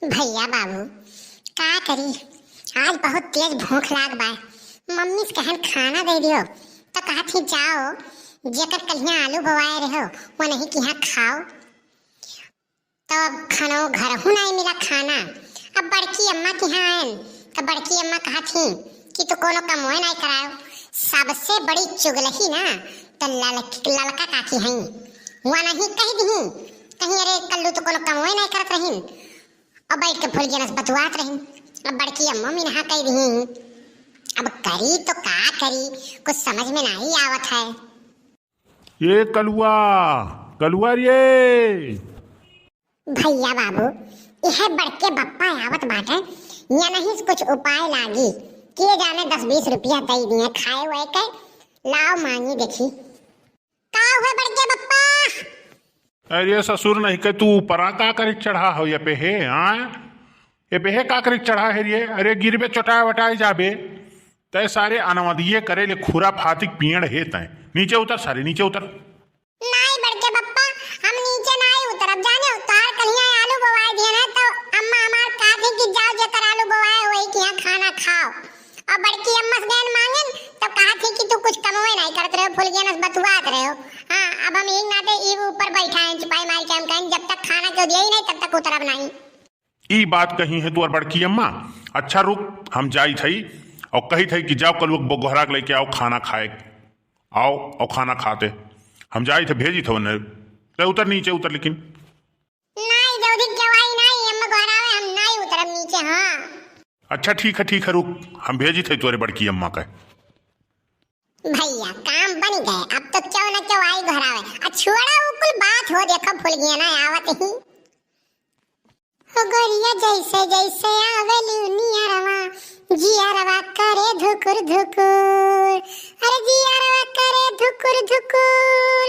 भैया बाबू का करी। आज बहुत तेज भूख लाग बा। मम्मी से कहन खाना दे दियो तो कहा थी जाओ जेकर कलिया आलू बोआए रहो वो नहीं कि यहाँ खाओ। तो अब खाना घर हूँ नहीं मिला खाना। अब बड़की अम्मा के यहाँ आयन तो बड़की अम्मा कहा थी कि तू कोनो कमोए नहीं कराओ। सबसे बड़ी चुगलही ना तो ललका काकी हैं वहाँ नहीं कह दी कहीं अरे कल्लू तो कोनो कमोए नहीं करत रही अब बैठ के फूल जनस बतुआत रही। अब बड़की अम्मा में नहा कह दी अब करी तो का करी कुछ समझ में नहीं आवत है। ये कलुआ कलुआ रे भैया बाबू यह बड़के बप्पा आवत बाटे या नहीं कुछ उपाय लागी के जाने 10-20 रुपया दे दिए खाए हुए के लाओ मांगी देखी का हुए बड़के बप्पा। अरे ससुर नहीं के तू ऊपरा का करे चढ़ा हो ये पे है। हाँ ये पे है का करे चढ़ा है रे। अरे गिरबे चटाए वटाए जाबे तय सारे अनवधिये करे ले खुरा फातिक पियड़ है तय नीचे उतर सारे नीचे उतर। नहीं बड़के बप्पा हम नीचे नहीं उतरब जाने उतार कलिया आलू बोआए दिए ना तो अम्मा हमार कहती कि जाओ जेकर आलू बोआए वही कि यहाँ खाना खाओ। और बड़की अम्मा से गैन मांगन तो कहा थी कि तू कुछ कमोए नहीं करत रहे फुल गेनस बतुआत रहे हो। हाँ अब हम एक नाते ई ऊपर बैठा हैं चुपाई मार के हम कहें जब तक खाना क्यों दिया ही नहीं तब तक उतरब नहीं। ई बात कही है तू और बड़की अम्मा। अच्छा रुक हम जाई थई और कही थई कि जाओ कल गोहरा के लेके आओ खाना खाए आओ और खाना खाते हम जाई थे भेजी थे उन्हें उतर नीचे उतर लेकिन नहीं जल्दी जवाई नहीं अम्मा गोहरावे हम नहीं उतरब नीचे। हाँ अच्छा ठीक है रुक हम भेजी थे तुम्हारे बड़की अम्मा का। भैया काम बन गए अब तो क्यों न क्यों आई घरावे छोड़ा उकुल बात हो देखो फुल गया ना आवत ही हो गोरिया जैसे जैसे आवेली नियरवा जिया रवा करे धुकुर धुकुर अरे जिया रवा करे धुकुर धुकुर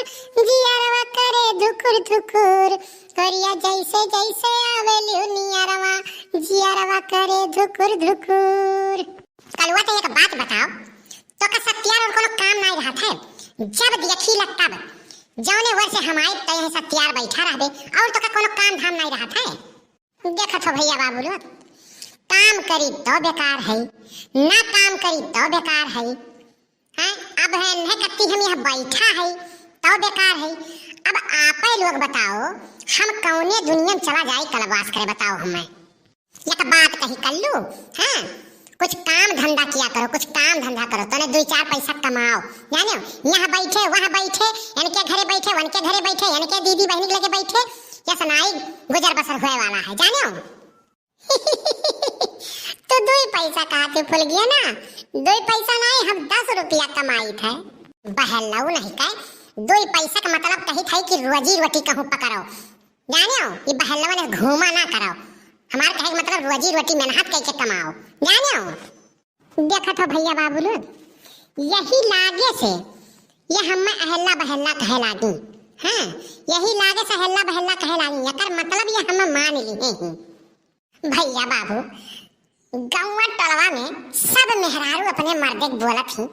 जिया रवा करे धुकुर धुकुर गोरिया जैसे जैसे आवेली नियरवा जिया रवा करे धुकुर धुकुर। कलवा तो एक बात बताओ तो का सत्यार और कोनो काम नहीं रहा था जब देखी लगता जौने वर से हमारे तय सत्यार बैठा रहबे और तो का कोनो काम धाम नहीं रहा था। देखो तो भैया बाबू लोग काम करी तो बेकार है ना काम करी तो बेकार है। हैं अब है न कत्ती हम यहाँ बैठा है तो बेकार है। अब आपे लोग बताओ हम कौने दुनिया में चला जाए कलवास करे बताओ हमें एक बात कही कल्लू। हाँ कुछ काम धंधा किया करो कुछ काम धंधा करो तो 2-4 पैसा कमाओ जानो यहाँ बैठे वहाँ बैठे इनके घरे बैठे उनके घरे बैठे इनके दीदी बहनी के लगे बैठे या सनाई गुजर बसर होए वाला है जानो। तो 2 पैसा कहाँ से फुल गया ना 2 पैसा नहीं हम 10 रुपया कमाई थे बहलाऊ नहीं कहे 2 पैसा का मतलब कही था कि रोजी रोटी कहूँ पकड़ो जानो ये बहलावा ने घूमा ना करो हमारे कहे मतलब रोजी रोटी मेहनत करके कमाओ जानो। देखो तो भैया बाबू लोग यही लागे से ये हम अहल्ला बहल्ला कहे लागी। हाँ यही लागे से अहल्ला बहल्ला कहे लागी एकर मतलब ये हम मान ली हैं। भैया बाबू गाँव टलवा में सब मेहरारू अपने मर्दे बोला थी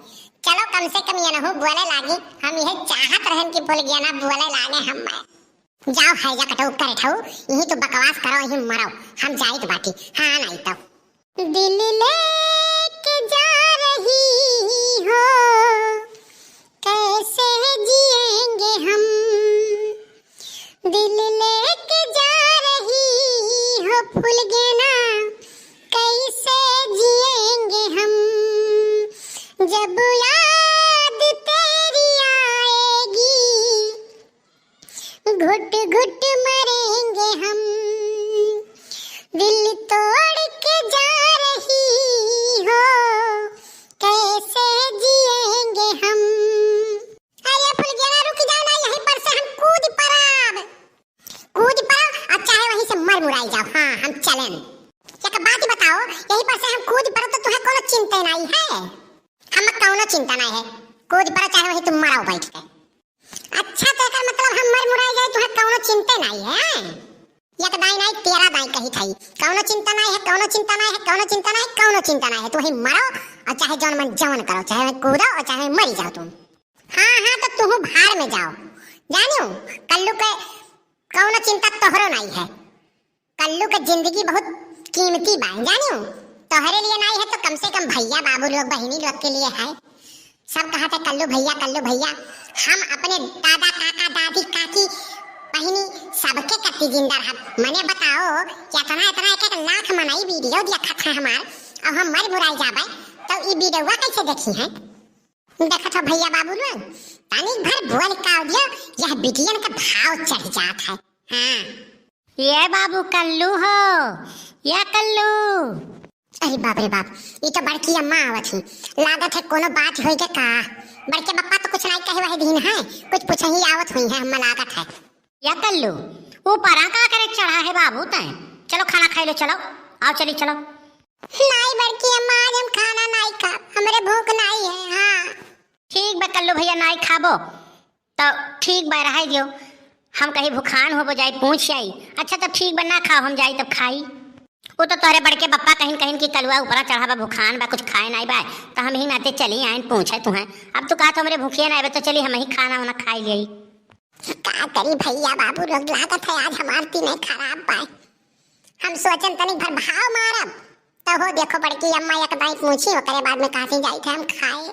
चलो कम से कम ये न हो बोले लागी हम यह चाहत रहन कि बोल गया ना बोले लागे हम जाओ हैजा कटो कर ठो यही तो बकवास करो यही मरो हम जाई तो बाटी। हाँ नहीं तो दिल लेके जा रही हो कैसे जिएंगे हम दिल लेके जा रही हो फूल गेना कैसे जिएंगे हम जब याद तेरी आएगी घुट घुट मरेंगे हम दिल तोड़ के जा रही हो कैसे जिएंगे हम। अरे फुल गेना रुक जाओ ना यहीं पर से हम कूद पड़ब और चाहे वहीं से मर मुराई जाओ। हाँ हम चलें एक बात बताओ यहीं पर से हम कूद पड़ो तो तुम्हें कोनो चिंता नहीं है हम कोनो चिंता नहीं है कूद पड़ो चाहे वहीं तुम मरो बैठ के। अच्छा तो एकर मतलब हम मर मुराई जाए तुम्हें कोनो चिंता नहीं है। एक दाई नहीं तेरा दाई कही थई कोनो चिंता नहीं है कोनो चिंता नहीं है कोनो चिंता नहीं कोनो चिंता नहीं है तू ही मरो और चाहे जौन मन जौन करो चाहे कूदो और चाहे मरी जाओ तुम। हाँ तो तुम भाड़ में जाओ जानियो कल्लू के कोनो चिंता तोहरो नहीं है कल्लू का जिंदगी बहुत कीमती बा जानियो। तोहरे लिए नहीं है तो कम से कम भैया बाबू लोग बहिनी लोग के लिए है। सब कहा थे कल्लू भैया कल्लू भैया। हम अपने दादा काका दादी काकी बहिनी सबके कत्ती जिंदा रहा। मने बताओ क्या इतना इतना एक लाख मनाई वीडियो देखा था हमार और हम मर बुराई जाबे तो ई वीडियोवा कैसे देखी है। देखा था भैया बाबू लोग तानी भर बोल का दियो यह बिटियन का भाव चढ़ जात है। हां ये बाबू कल्लू हो या कल्लू। अरे बाप रे बाप ये तो बड़की अम्मा आवत ही लागत है कोनो बात होई के का। बड़के पप्पा तो कुछ नहीं कहे वही दिन है कुछ पूछ ही आवत हुई है हम लागत है। या कल्लू ऊपर का करे चढ़ा है बाबू तय। चलो खाना खाई लो चलो आओ चली चलो। नहीं बड़की अम्मा आज हम खाना नहीं खा हमरे भूख नहीं है। हां ठीक बा कल्लू भैया नहीं खाबो तो ठीक बा रह दियो। हम कहीं भूखान हो जाए पूछ आई। अच्छा तो ठीक बा ना खाओ हम जाई तब खाई। वो तो तोरे बड़के पप्पा कहीं कहीं की कलुआ ऊपर चढ़ा बा भूखान बा कुछ खाए नहीं बा तो हम ही नाते चली आए पूछे तुम्हें। अब तो कहा तो हमरे भूखिए नहीं तो चली हम ही खाना वाना खाई ली। का करी भैया बाबू लोग लागत है आज हमार तीन खराब पाए। हम सोचन तनी भर भाव मारब तो हो देखो बड़की अम्मा एक दाई पूछी ओकरे बाद में कहां से जाई थे हम खाए।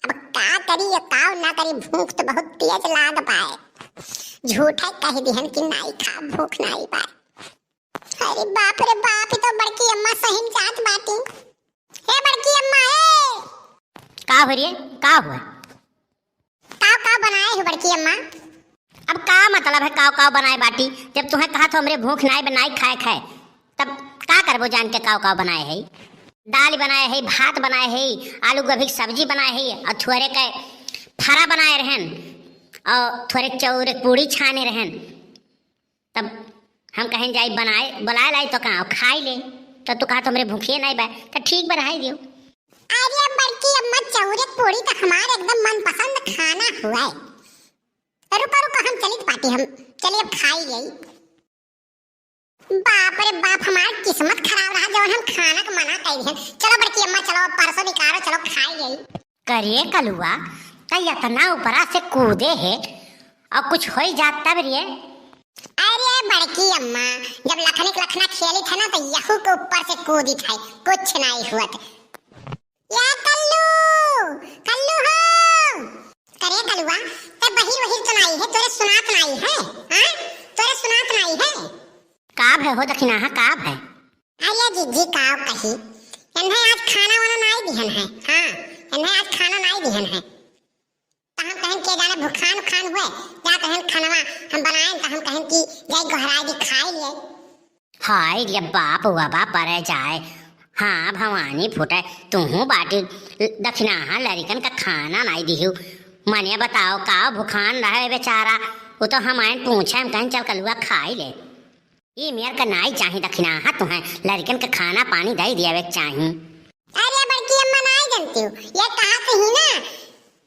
अब का करी ये काव ना करी भूख तो बहुत तेज लाग पाए। झूठा कह दिहन कि नहीं खा भूख नहीं पाए। अरे बाप रे बाप तो बड़की अम्मा सही जात बाटी। हे बड़की अम्मा हे का हो रे का हुआ का बनाए हो बड़की अम्मा। अब का मतलब है काव काव बनाए बाटी। जब तुम्हें कहा तो हमरे भूख नहीं बनाई खाए खाए तब का करबो जान के काव काव बनाए है। दाल बनाए है भात बनाए है आलू गोभी की सब्जी बनाए है और थोड़े के फरा बनाए रहन और थोड़े चौरे पूड़ी छाने रहन। तब हम कहीं जाई बनाए बुलाए लाई तो कहाँ खाई ले तो तू कहा तो हमरे भूखिए नहीं बा तो ठीक बा रह दियो। अरे बड़की अम्मा चौरे पूड़ी तो हमारे एकदम मनपसंद खाना हुआ है। रुको रुको हम चली पार्टी हम चलिए अब खाई गई। बाप रे बाप हमारी किस्मत खराब रहा जब हम खाना को मना कर दिए। चलो बड़की अम्मा चलो परसों निकालो चलो खाई गई। करिए कलुआ तो इतना ऊपरा से कूदे है और कुछ हो ही जात तब रे। अरे बड़की अम्मा जब लखना खेली था ना तो यहू के ऊपर से कूदी था कुछ नहीं हुआ था। या कल्लू कल्लू हो करे कलुआ तब बहिर वही सुनाई है तोरे सुनात नहीं है। हां तोरे सुनात नहीं है काब है हो दखिना है काब है। अरे जीजी काव कही इन्हें आज खाना वाना नहीं दिहन है। हां इन्हें आज खाना नहीं दिहन है तो हम कहें के जाने भूखान खान हुए या कहें खाना हम बनाएं तो हम कहें कि जय गोहराई दी खाई लिए। हाय रे बाप हुआ बाप परे जाए। हाँ भवानी फुटे तू बाटी दक्षिणा लड़कन का खाना नहीं दिहू। मने बताओ का भूखान रहे बेचारा वो तो हम आए पूछे हम कहें चल कलुआ खाई ले। ये मेर का नहीं चाहिए दक्षिणा तुम्हें लड़कन का खाना पानी दे दिया चाहिए। अरे बड़की अम्मा नहीं जानती हूँ ये कहा से ही ना।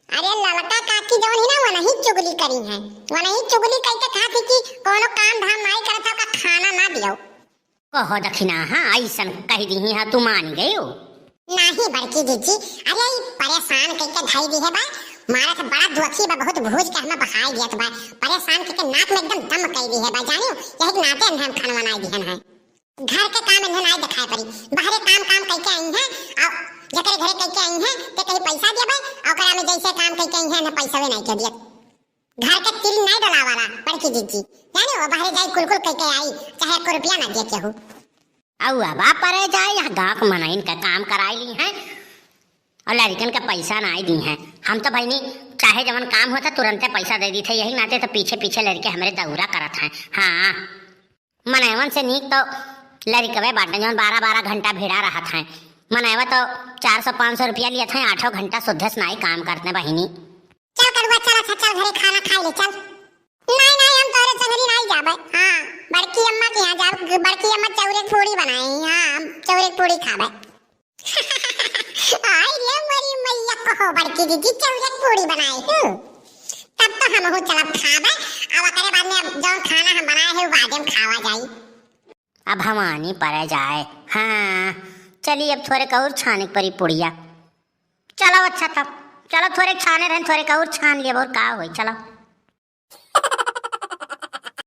अरे ललका काकी जवन ही ना वो नहीं चुगली करी है वो नहीं चुगली करके कहा थी कि कोनो काम धाम नहीं करता का खाना ना दियो। कहो दक्षिणा ऐसा कह दी है तू मान गई हो। नहीं बड़की जीजी अरे परेशान करके ढाई दी है बा मारा से बड़ा दुखी बा बहुत भूज के हमें बहाई दिया तो बा परेशान करके नाक में एकदम दम कर दी है बा जानियो यही नाते हम खाना बनाई दिहन है। घर के काम इन्हें नहीं दिखाई पड़ी बाहर काम करके आई है और जकरे घरे करके आई है ते कहीं पैसा दिया बा और करा में जैसे काम करके आई है ना पैसा भी नहीं के दिया। घर के तिल नहीं डला वाला बड़की जीजी जानियो बाहर जाई कुल करके आई चाहे 1 रुपया ना दे के हो। औ बाप परे जाए यहाँ गाँव को मनाइन का काम कराई ली है और लड़कन का पैसा नहीं दी है। हम तो भाई नहीं चाहे जवन काम होता तुरंत पैसा दे दी थे यही नाते तो पीछे पीछे लड़के हमारे दौरा करत हैं। हाँ मनावन से नीक तो लड़कवे बाटे जवन 12-12 घंटा भिड़ा रहा था। मनावा तो 400-500 रुपया लिए थे 8 घंटा शुद्ध स्नाई काम करते बहिनी। चल करुआ चल अच्छा चल घरे खाना खा ले चल। नहीं नहीं हम तोरे संगरी नहीं जाबे। हां बड़की अम्मा के यहां जाब बड़की अम्मा चौरे पूड़ी बनाई। हां हम चौरे पूड़ी खाबे। आई ले मरी मैया कहो बड़की दीदी चौरे पूड़ी बनाई हूं तब तो हम हो चलब खाबे अब करे बाद में जौन खाना हम बनाए है बाद में खावा जाई। अब भवानी परे जाए। हाँ चलिए अब थोड़े कौर छाने परी पुड़िया। चलो अच्छा तब चलो थोड़े छाने रहे थोड़े कौर छान लिया और का हो चलो।